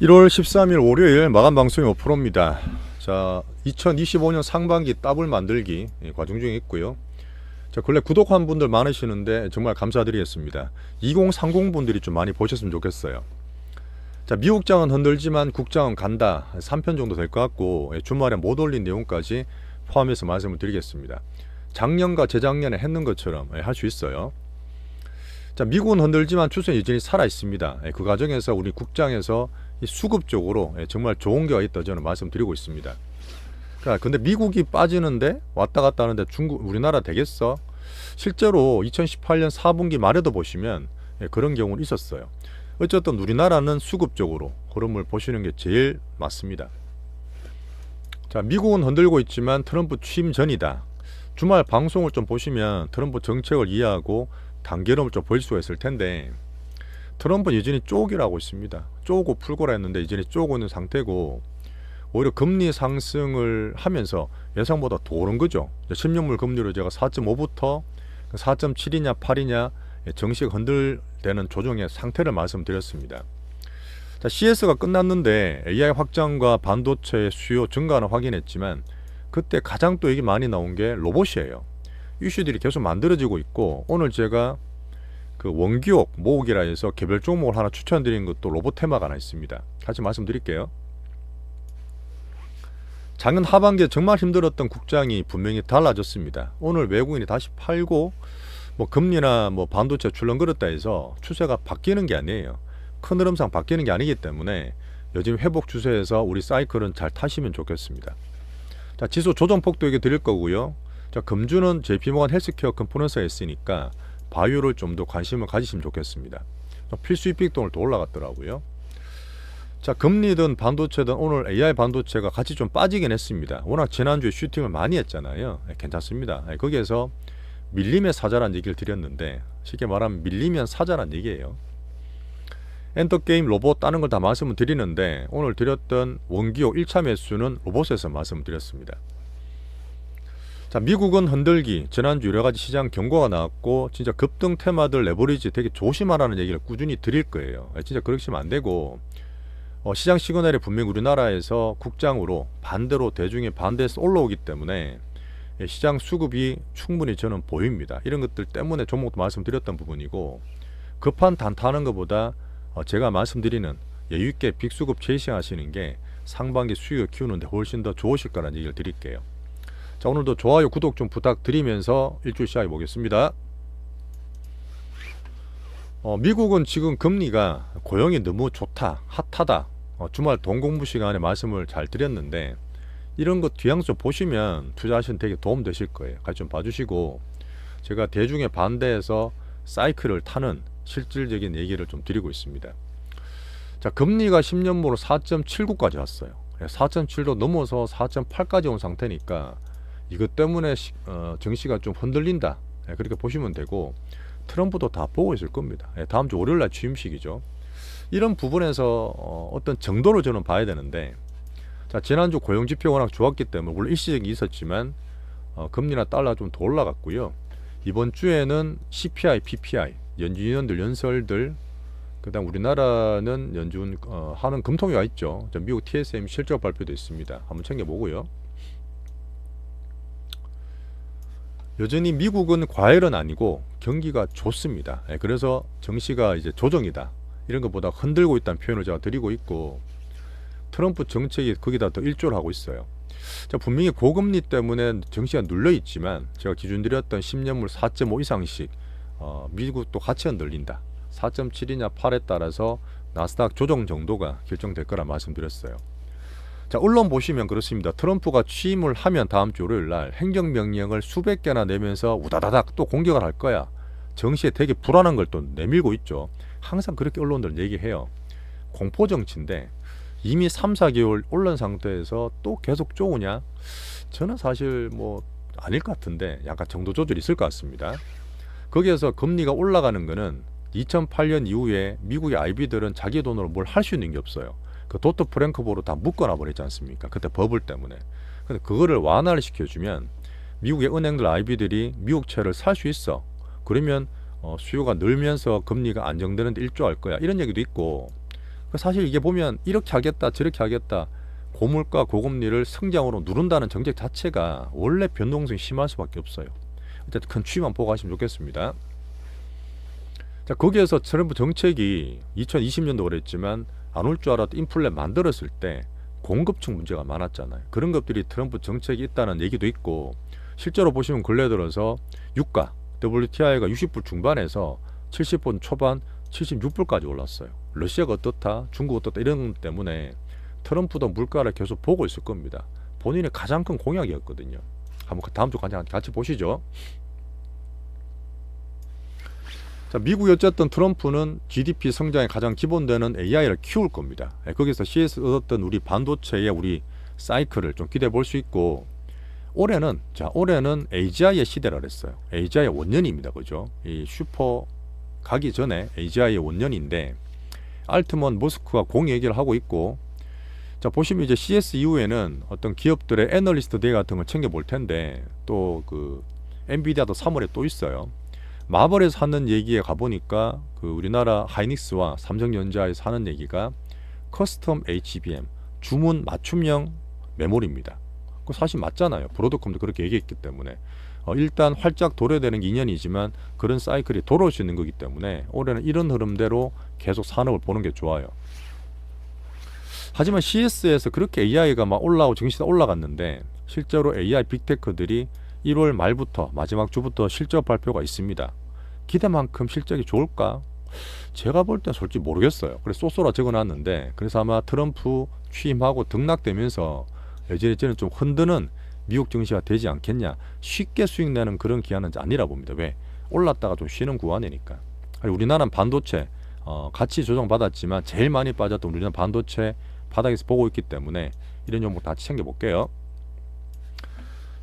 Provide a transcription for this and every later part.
1월 13일 월요일 마감 방송이 5%입니다. 자, 2025년 상반기 더블 만들기 과정 중에 있고요. 자, 근래 구독한 분들 많으시는데 정말 감사드리겠습니다. 2030 분들이 좀 많이 보셨으면 좋겠어요. 자, 미국장은 흔들지만 국장은 간다. 3편 정도 될 것 같고 주말에 못 올린 내용까지 포함해서 말씀을 드리겠습니다. 작년과 재작년에 했는 것처럼 할 수 있어요. 자, 미국은 흔들지만 추세는 여전히 살아 있습니다. 그 과정에서 우리 국장에서 수급적으로 정말 좋은 게 있다 저는 말씀드리고 있습니다. 그러니까 근데 미국이 빠지는데 왔다 갔다 하는데 우리나라 되겠어? 실제로 2018년 4분기 말에도 보시면 그런 경우는 있었어요. 어쨌든 우리나라는 수급적으로 흐름을 보시는 게 제일 맞습니다. 자, 미국은 흔들고 있지만 트럼프 취임 전이다. 주말 방송을 좀 보시면 트럼프 정책을 이해하고 단계론을 좀 볼 수가 있을 텐데 트럼프는 여전히 쪼기라고 있습니다. 쪼고 풀고라 했는데 여전히 쪼고 있는 상태고 오히려 금리 상승을 하면서 예상보다 더 오른 거죠. 10년물 금리로 제가 4.5부터 4.7이냐 8이냐 정식 흔들되는 조정의 상태를 말씀드렸습니다. 자, CS가 끝났는데 AI 확장과 반도체 수요 증가는 확인했지만 그때 가장 또 얘기 많이 나온 게 로봇이에요. 이슈들이 계속 만들어지고 있고 오늘 제가 그 원기옥 모으기라 해서 개별 종목을 하나 추천드린 것도 로봇 테마가 하나 있습니다. 같이 말씀드릴게요. 작년 하반기에 정말 힘들었던 국장이 분명히 달라졌습니다. 오늘 외국인이 다시 팔고 금리나 반도체 출렁거렸다 해서 추세가 바뀌는 게 아니에요. 큰 흐름상 바뀌는 게 아니기 때문에 요즘 회복 추세에서 우리 사이클은 잘 타시면 좋겠습니다. 자, 지수 조정폭도 얘기 드릴 거고요. 자, 금주는 JP모간 헬스케어 컴포넌스가 있으니까 바이오를 좀 더 관심을 가지시면 좋겠습니다. 필수 이픽도 오늘 또 올라갔더라고요. 자, 금리든 반도체든 오늘 AI 반도체가 같이 좀 빠지긴 했습니다. 워낙 지난주에 슈팅을 많이 했잖아요. 괜찮습니다. 거기에서 밀리면 사자란 얘기를 드렸는데 쉽게 말하면 밀리면 사자란 얘기예요. 엔터게임 로봇 따는 걸 다 말씀을 드리는데 오늘 드렸던 원기옥 1차 매수는 로봇에서 말씀을 드렸습니다. 자, 미국은 흔들기, 지난주 여러가지 시장 경고가 나왔고 진짜 급등 테마들 레버리지 되게 조심하라는 얘기를 꾸준히 드릴 거예요. 진짜 그러시면 안 되고 시장 시그널이 분명히 우리나라에서 국장으로 반대로 대중의 반대에서 올라오기 때문에 시장 수급이 충분히 저는 보입니다. 이런 것들 때문에 종목도 말씀드렸던 부분이고 급한 단타하는 것보다 제가 말씀드리는 여유있게 빅수급 제시하시는 게 상반기 수익을 키우는데 훨씬 더 좋으실 거라는 얘기를 드릴게요. 자, 오늘도 좋아요 구독 좀 부탁드리면서 일주일 시작해 보겠습니다. 미국은 지금 금리가 고용이 너무 좋다 핫하다 주말 돈 공부 시간에 말씀을 잘 드렸는데 이런 것 뒤향 좀 보시면 투자하시는 되게 도움 되실 거예요. 같이 좀 봐주시고 제가 대중의 반대에서 사이클을 타는 실질적인 얘기를 좀 드리고 있습니다. 자, 금리가 10년물로 4.79까지 왔어요. 4.7도 넘어서 4.8까지 온 상태니까 이것 때문에 증시가 좀 흔들린다. 그렇게 보시면 되고 트럼프도 다 보고 있을 겁니다. 다음 주 월요일날 취임식이죠. 이런 부분에서 어떤 정도로 저는 봐야 되는데 자, 지난주 고용지표가 워낙 좋았기 때문에 물론 일시적인 있었지만 금리나 달러 좀 더 올라갔고요. 이번 주에는 CPI, PPI, 연준위원들 연설들 그다음 우리나라는 연준 하는 금통위가 있죠. 미국 TSM 실적 발표도 있습니다. 한번 챙겨보고요. 여전히 미국은 과열은 아니고 경기가 좋습니다. 그래서 정시가 이제 조정이다. 이런 것보다 흔들고 있다는 표현을 제가 드리고 있고 트럼프 정책이 거기다 더 일조를 하고 있어요. 자, 분명히 고금리 때문에 정시가 눌려 있지만 제가 기준 드렸던 10년물 4.5 이상씩 미국도 같이 흔들린다. 4.7이냐 8에 따라서 나스닥 조정 정도가 결정될 거라 말씀드렸어요. 자, 언론 보시면 그렇습니다. 트럼프가 취임을 하면 다음 주 월요일 날 행정명령을 수백 개나 내면서 우다다닥 또 공격을 할 거야. 정시에 되게 불안한 걸 또 내밀고 있죠. 항상 그렇게 언론들 얘기해요. 공포정치인데 이미 3, 4개월 올른 상태에서 또 계속 쪼으냐? 저는 사실 아닐 것 같은데 약간 정도 조절이 있을 것 같습니다. 거기에서 금리가 올라가는 거는 2008년 이후에 미국의 IB들은 자기 돈으로 뭘 할 수 있는 게 없어요. 그 도트 프랭크보로 다 묶어놔 버렸지 않습니까? 그때 버블 때문에. 근데 그거를 완화를 시켜주면 미국의 은행들 IB들이 미국채를 살 수 있어. 그러면 수요가 늘면서 금리가 안정되는데 일조할 거야. 이런 얘기도 있고 사실 이게 보면 이렇게 하겠다 저렇게 하겠다 고물가 고금리를 성장으로 누른다는 정책 자체가 원래 변동성이 심할 수밖에 없어요. 어쨌든 큰 추이만 보고 가시면 좋겠습니다. 자, 거기에서 트럼프 정책이 2020년도 그랬지만 안 올 줄 알았던 인플레 만들었을 때 공급층 문제가 많았잖아요. 그런 것들이 트럼프 정책이 있다는 얘기도 있고, 실제로 보시면 근래 들어서 유가 WTI가 60불 중반에서 70불 초반 76불까지 올랐어요. 러시아가 어떻다 중국 어떻다 이런 것 때문에 트럼프도 물가를 계속 보고 있을 겁니다. 본인의 가장 큰 공약이었거든요. 한번 다음 주 같이 보시죠. 자, 미국이 어쨌든 트럼프는 GDP 성장의 가장 기본되는 AI를 키울 겁니다. 거기서 CS 얻었던 우리 반도체의 우리 사이클을 좀 기대해 볼 수 있고, 올해는 AGI의 시대라 그랬어요. AGI의 원년입니다. 그죠? 이 슈퍼 가기 전에 AGI의 원년인데, 알트먼 머스크가 공 얘기를 하고 있고, 자, 보시면 이제 CS 이후에는 어떤 기업들의 애널리스트 데이 같은 걸 챙겨 볼 텐데, 또 그 엔비디아도 3월에 또 있어요. 마블에서 하는 얘기에 가보니까 그 우리나라 하이닉스와 삼성전자에서 하는 얘기가 커스텀 HBM 주문 맞춤형 메모리입니다. 그 사실 맞잖아요. 브로드컴도 그렇게 얘기했기 때문에 일단 활짝 돌아야 되는 2년이지만 그런 사이클이 돌아올 수 있는 거기 때문에 올해는 이런 흐름대로 계속 산업을 보는 게 좋아요. 하지만 CS에서 그렇게 AI가 막 올라오고 증시가 올라갔는데, 실제로 AI 빅테크들이 1월 말부터 마지막 주부터 실적 발표가 있습니다. 기대만큼 실적이 좋을까? 제가 볼 땐 솔직히 모르겠어요. 그래서 쏘쏘라 적어놨는데, 그래서 아마 트럼프 취임하고 등락되면서 여전히 좀 흔드는 미국 증시가 되지 않겠냐. 쉽게 수익 내는 그런 기한은 아니라 봅니다. 왜? 올랐다가 좀 쉬는 구간이니까. 우리나라는 반도체 같이 조정받았지만 제일 많이 빠졌던 우리는 반도체 바닥에서 보고 있기 때문에 이런 종목 다 챙겨볼게요.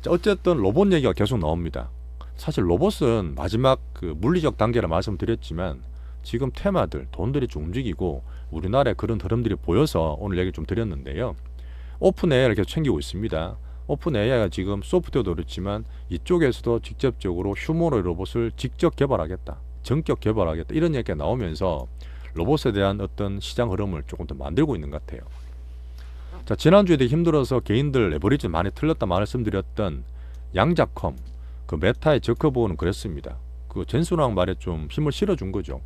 자, 어쨌든 로봇 얘기가 계속 나옵니다. 사실 로봇은 마지막 그 물리적 단계라 말씀드렸지만 지금 테마들, 돈들이 좀 움직이고 우리나라에 그런 흐름들이 보여서 오늘 얘기 좀 드렸는데요. 오픈 AI를 계속 챙기고 있습니다. 오픈 AI가 지금 소프트웨어도 그렇지만 이쪽에서도 직접적으로 휴머노id 로봇을 직접 개발하겠다, 전격 개발하겠다 이런 얘기가 나오면서 로봇에 대한 어떤 시장 흐름을 조금 더 만들고 있는 것 같아요. 자, 지난주에 되게 힘들어서 개인들 레버리지 많이 틀렸다 말씀드렸던 양자컴, 그 메타의 저커버그는 그랬습니다. 그 젠순왕 말에 좀 힘을 실어준 거죠.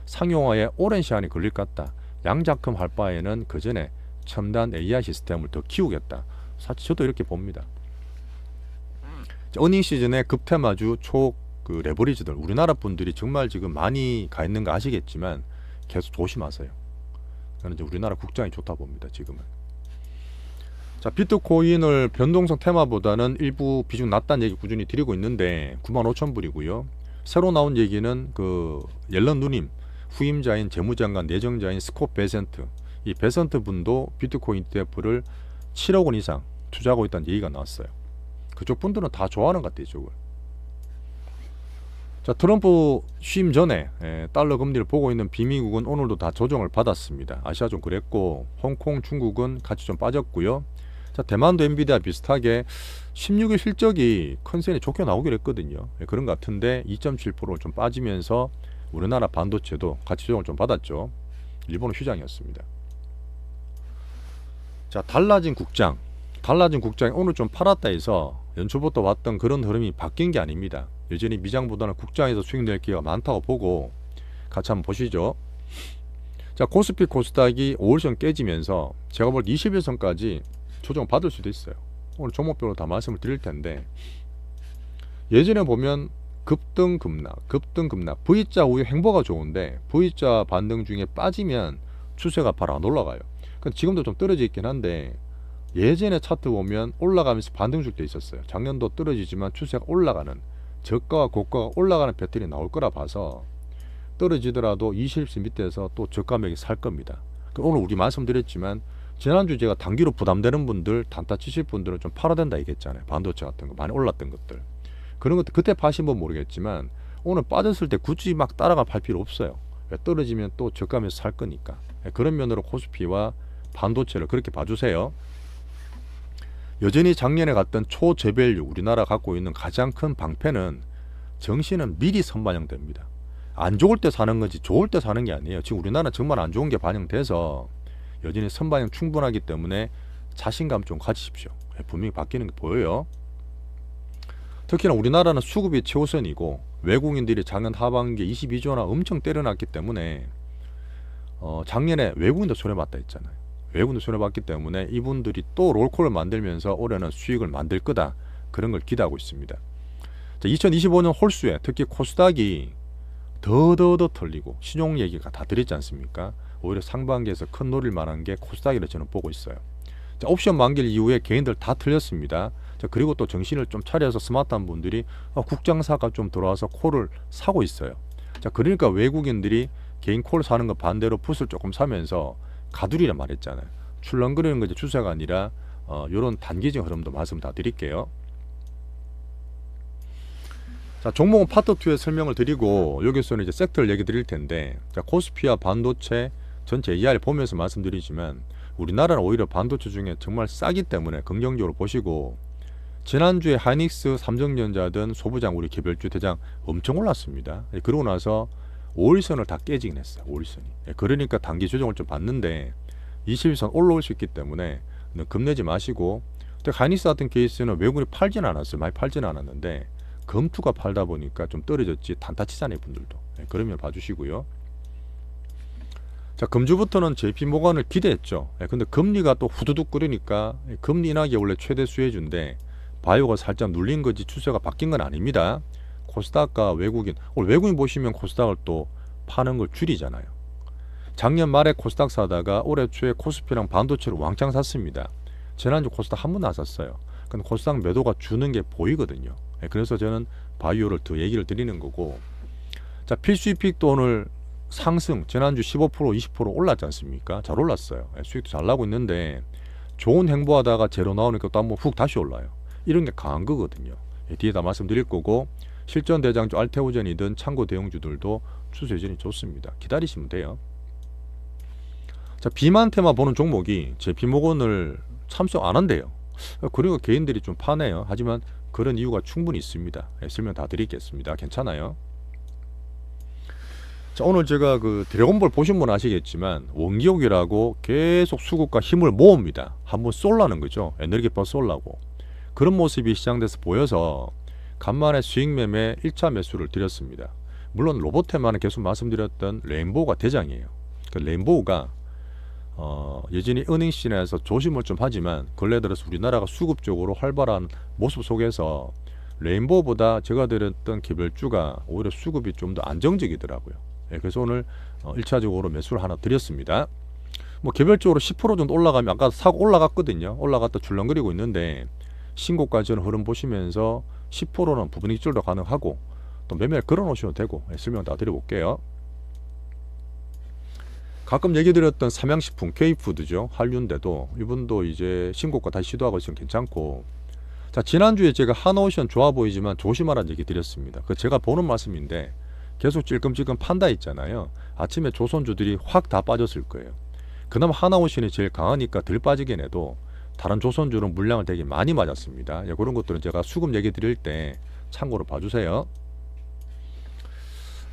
상용화에 오랜 시간이 걸릴 것 같다. 양자컴 할 바에는 그 전에 첨단 AI 시스템을 더 키우겠다. 사실 저도 이렇게 봅니다. 어닝 시즌에 급테마주 그 레버리지들, 우리나라 분들이 정말 지금 많이 가 있는 거 아시겠지만 계속 조심하세요. 저는 이제 우리나라 국장이 좋다 봅니다. 지금은. 자, 비트코인을 변동성 테마보다는 일부 비중 낮다는 얘기 꾸준히 드리고 있는데 95,000불이고요. 새로 나온 얘기는 그 옐런 누님 후임자인 재무장관 내정자인 스콧 베센트, 이 베센트 분도 비트코인 ETF를 7억 원 이상 투자하고 있다는 얘기가 나왔어요. 그쪽 분들은 다 좋아하는 것 같아요. 이쪽을. 자, 트럼프 취임 전에 달러 금리를 보고 있는 비미국은 오늘도 다 조정을 받았습니다. 아시아 좀 그랬고, 홍콩, 중국은 같이 좀 빠졌고요. 자, 대만도 엔비디아 비슷하게 16일 실적이 컨센이 좋게 나오기로 했거든요. 그런 것 같은데 2.7%를 좀 빠지면서 우리나라 반도체도 같이 조정을 좀 받았죠. 일본은 휴장이었습니다. 자, 달라진 국장이 오늘 좀 팔았다 해서 연초부터 왔던 그런 흐름이 바뀐 게 아닙니다. 여전히 미장보다는 국장에서 수익낼 기회가 많다고 보고 같이 한번 보시죠. 자, 코스피 코스닥이 5일선 깨지면서 제가 볼 때 21선까지 조정 받을 수도 있어요. 오늘 종목별로 다 말씀을 드릴 텐데, 예전에 보면 급등 급락 V자 우유 행보가 좋은데 V자 반등 중에 빠지면 추세가 바로 안 올라가요. 지금도 좀 떨어져 있긴 한데 예전에 차트 보면 올라가면서 반등 줄 때 있었어요. 작년도 떨어지지만 추세가 올라가는, 저가와 고가가 올라가는 패턴이 나올 거라 봐서 떨어지더라도 20선 밑에서 또 저가 매기 살 겁니다. 오늘 우리 말씀드렸지만 지난주 제가 단기로 부담되는 분들, 단타 치실 분들은 좀 팔아야 된다 얘기했잖아요. 반도체 같은 거 많이 올랐던 것들, 그런 것들 그때 파신 분 모르겠지만 오늘 빠졌을 때 굳이 막 따라가 팔 필요 없어요. 떨어지면 또 저가면서 살 거니까. 그런 면으로 코스피와 반도체를 그렇게 봐주세요. 여전히 작년에 갔던 초저밸류, 우리나라 갖고 있는 가장 큰 방패는 정시는 미리 선반영됩니다. 안 좋을 때 사는 거지 좋을 때 사는 게 아니에요. 지금 우리나라는 정말 안 좋은 게 반영돼서 여전히 선반영 충분하기 때문에 자신감 좀 가지십시오. 분명히 바뀌는 게 보여요. 특히나 우리나라는 수급이 최우선이고 외국인들이 작년 하반기에 22조나 엄청 때려놨기 때문에 작년에 외국인도 손해봤다 했잖아요. 외국인도 손해봤기 때문에 이분들이 또 롤콜을 만들면서 올해는 수익을 만들 거다. 그런 걸 기대하고 있습니다. 자, 2025년 홀수에 특히 코스닥이 더 털리고 신용 얘기가 다 들었지 않습니까? 오히려 상반기에서 큰 노릴 만한 게 코스닥이라 저는 보고 있어요. 자, 옵션 만기일 이후에 개인들 다 틀렸습니다. 자, 그리고 또 정신을 좀 차려서 스마트한 분들이 국장사가 좀 들어와서 콜을 사고 있어요. 자, 그러니까 외국인들이 개인 콜 사는 거 반대로 풋을 조금 사면서 가두리라 말했잖아요. 출렁거리는 것이 추세가 아니라 이런 단기적 흐름도 말씀 다 드릴게요. 자, 종목은 파트 2에 설명을 드리고 여기서는 이제 섹터를 얘기 드릴 텐데, 자, 코스피와 반도체 전체 AR 보면서 말씀드리지만 우리나라는 오히려 반도체 중에 정말 싸기 때문에 긍정적으로 보시고, 지난주에 하이닉스, 삼성전자 등 소부장 우리 개별주 대장 엄청 올랐습니다. 그러고 나서 5일선을 다 깨지긴 했어요. 5일선이. 그러니까 단기 조정을 좀 받는데 21선 올라올 수 있기 때문에 겁내지 마시고, 하이닉스 같은 케이스는 외국인이 팔진 않았어요. 많이 팔진 않았는데 검투가 팔다 보니까 좀 떨어졌지 단타 치잖아요, 분들도. 그러면 봐주시고요. 자, 금주부터는 JP모건을 기대했죠. 근데 금리가 또 후두둑 끓으니까 금리 인하기 원래 최대 수혜주인데 바이오가 살짝 눌린 거지 추세가 바뀐 건 아닙니다. 코스닥과 외국인, 오늘 외국인 보시면 코스닥을 또 파는 걸 줄이잖아요. 작년 말에 코스닥 사다가 올해 초에 코스피랑 반도체를 왕창 샀습니다. 지난주 코스닥 한 번도 안 샀어요. 근데 코스닥 매도가 주는 게 보이거든요. 그래서 저는 바이오를 더 얘기를 드리는 거고, 자, 필수이픽도 오늘 상승, 지난주 15% 20% 올랐지 않습니까? 잘 올랐어요. 수익도 잘 나고 있는데 좋은 행보하다가 제로 나오니까 또 한번 훅 다시 올라요. 이런 게 강한 거거든요. 뒤에다 말씀드릴 거고, 실전 대장주 알테오젠이든 창고 대형주들도 추세 여전히 좋습니다. 기다리시면 돼요. 자, 비만테마 보는 종목이 JP모건을 참석 안 한대요. 그리고 개인들이 좀 파네요. 하지만 그런 이유가 충분히 있습니다. 설명 다 드리겠습니다. 괜찮아요. 자, 오늘 제가 그 드래곤볼 보신 분 아시겠지만 원기옥이라고 계속 수급과 힘을 모읍니다. 한번 쏠라는 거죠. 에너지파 쏠라고. 그런 모습이 시장돼서 보여서 간만에 수익 매매 1차 매수를 드렸습니다. 물론 로봇테마는 계속 말씀드렸던 레인보우가 대장이에요. 그 레인보우가 여전히 은행 시내에서 조심을 좀 하지만 근래 들어서 우리나라가 수급적으로 활발한 모습 속에서 레인보우보다 제가 드렸던 개별주가 오히려 수급이 좀 더 안정적이더라고요. 그래서 오늘 1차적으로 매수를 하나 드렸습니다. 뭐 개별적으로 10% 정도 올라가면 아까 사고 올라갔거든요. 올라갔다 줄렁거리고 있는데 신고까지는 흐름 보시면서 10%는 부분 익절도 가능하고 또 매매를 걸어 놓으셔도 되고 설명 다 드려볼게요. 가끔 얘기 드렸던 삼양식품 K푸드죠. 한류인데도 이분도 이제 신고가 다시 시도하고 있으면 괜찮고, 자, 지난주에 제가 한오션 좋아 보이지만 조심하라는 얘기 드렸습니다. 그 제가 보는 말씀인데 계속 찔끔찔끔 판다 있잖아요. 아침에 조선주들이 확 다 빠졌을 거예요. 그나마 하나오션이 제일 강하니까 덜 빠지긴 해도 다른 조선주는 물량을 되게 많이 맞았습니다. 그런 것들은 제가 수급 얘기 드릴 때 참고로 봐주세요.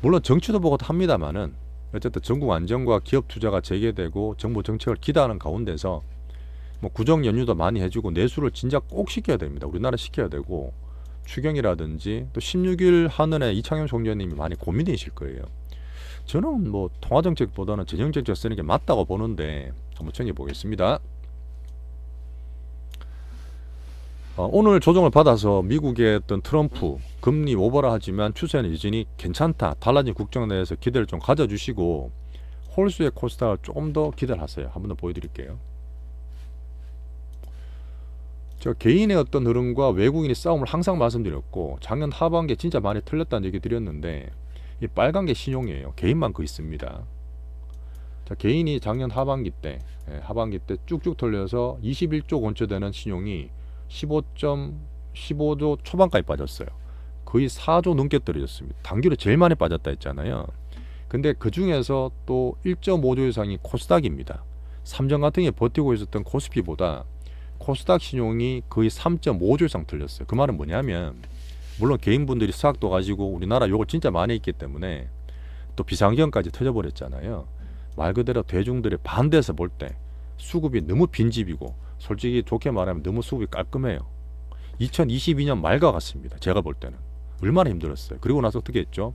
물론 정치도 보고 합니다만은 어쨌든 전국 안정과 기업 투자가 재개되고 정부 정책을 기대하는 가운데서 뭐 구정 연휴도 많이 해주고 내수를 진작 꼭 시켜야 됩니다. 우리나라 시켜야 되고, 추경이라든지 또 16일 하늘에 이창용 총재님이 많이 고민이실 거예요. 저는 뭐 통화정책보다는 재정정책 쓰는 게 맞다고 보는데 한번 정해 보겠습니다. 오늘 조정을 받아서 미국의 어떤 트럼프 금리 오버라 하지만 추세는 여전히 괜찮다. 달라진 국정 내에서 기대를 좀 가져주시고 홀수의 코스닥을 조금 더 기대를 하세요. 한번 더 보여드릴게요. 제가 개인의 어떤 흐름과 외국인의 싸움을 항상 말씀드렸고 작년 하반기에 진짜 많이 틀렸다는 얘기 드렸는데 이 빨간 게 신용이에요. 개인만 그 있습니다. 자, 개인이 작년 하반기 때 쭉쭉 털려서 21조 원초 되는 신용이 15조 초반까지 빠졌어요. 거의 4조 넘게 떨어졌습니다. 단기로 제일 많이 빠졌다 했잖아요. 근데 그 중에서 또 1.5조 이상이 코스닥입니다. 삼정 같은 게 버티고 있었던 코스피보다 코스닥 신용이 거의 3.5조 이상 틀렸어요. 그 말은 뭐냐면 물론 개인분들이 수학도 가지고 우리나라 욕을 진짜 많이 했기 때문에 또 비상경까지 터져버렸잖아요. 말 그대로 대중들의 반대에서 볼 때 수급이 너무 빈집이고 솔직히 좋게 말하면 너무 수급이 깔끔해요. 2022년 말과 같습니다. 제가 볼 때는 얼마나 힘들었어요. 그리고 나서 어떻게 했죠?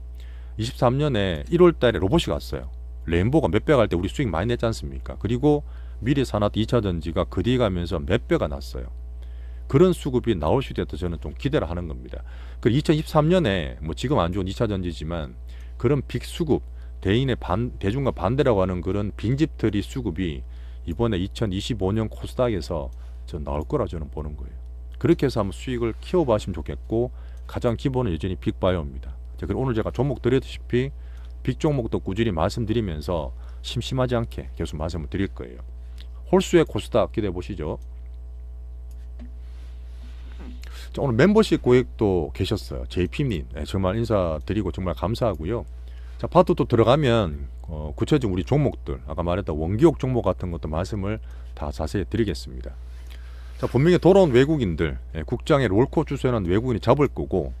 23년에 1월 달에 로봇이 갔어요. 레인보우가 몇 배 갈 때 우리 수익 많이 냈지 않습니까? 그리고 미래 산업 2차전지가 그 뒤에 가면서 몇 배가 났어요. 그런 수급이 나올 수 있다 저는 좀 기대를 하는 겁니다. 그 2023년에 뭐 지금 안 좋은 2차전지지만 그런 빅수급 대중과 반대라고 하는 그런 빈집털이 수급이 이번에 2025년 코스닥에서 저 나올 거라 저는 보는 거예요. 그렇게 해서 한번 수익을 키워봐시면 좋겠고 가장 기본은 여전히 빅바이오입니다. 그리고 오늘 제가 종목 드렸다시피 빅 종목도 꾸준히 말씀드리면서 심심하지 않게 계속 말씀을 드릴 거예요. 홀수의 코스닥 기대해 보시죠. 자, 오늘 멤버십 고객도 계셨어요. JP님 정말 인사드리고 정말 감사하고요. 자, 파트 또 들어가면 구체적인 우리 종목들 아까 말했던 원기옥 종목 같은 것도 말씀을 다 자세히 드리겠습니다. 자, 분명히 돌아온 외국인들 국장의 롤코 주소에는 외국인이 잡을 거고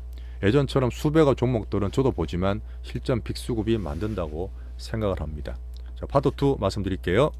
예전처럼 수백억 종목들은 저도 보지만 실전 빅수급이 만든다고 생각을 합니다. 자, 파트 2 말씀드릴게요.